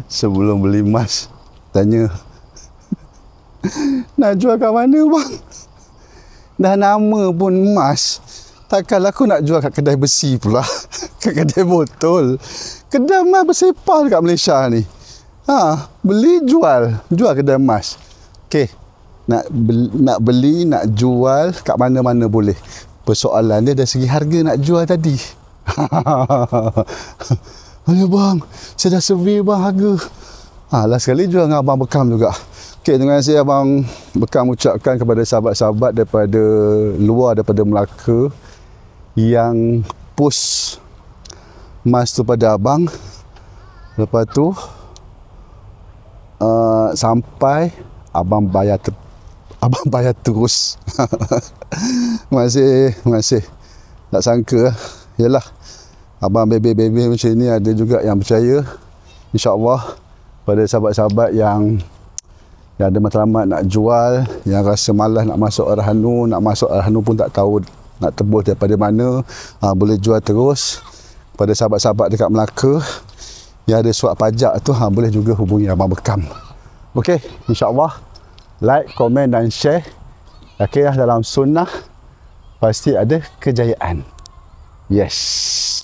Sebelum beli emas, tanya, nak jual kat mana bang? Dah nama pun emas. Takkanlah aku nak jual kat kedai besi pula. Kat kedai botol. Kedai emas bersepah dekat Malaysia ni. Beli jual. Jual kedai emas. Okey. Nak beli, nak jual kat mana-mana boleh. Persoalan dia dari segi harga nak jual tadi. Alah bang, saya dah survey bang harga. Last sekali jual dengan Abang Bekam juga. Okey, terima kasih Abang Bekam ucapkan kepada sahabat-sahabat daripada luar, daripada Melaka yang post emas tu pada abang. Lepas tu sampai abang bayar terus. Terima kasih. Tak sangka, yalah, abang bebe-bebe macam ni ada juga yang percaya. InsyaAllah pada sahabat-sahabat yang ada matlamat nak jual, yang rasa malas nak masuk Arhanu pun tak tahu nak tebus daripada mana, boleh jual terus. Pada sahabat-sahabat dekat Melaka yang ada surat pajak tu, boleh juga hubungi Abang Bekam. Okey, insyaAllah like, komen dan share. Okey, dalam sunnah pasti ada kejayaan. Yes.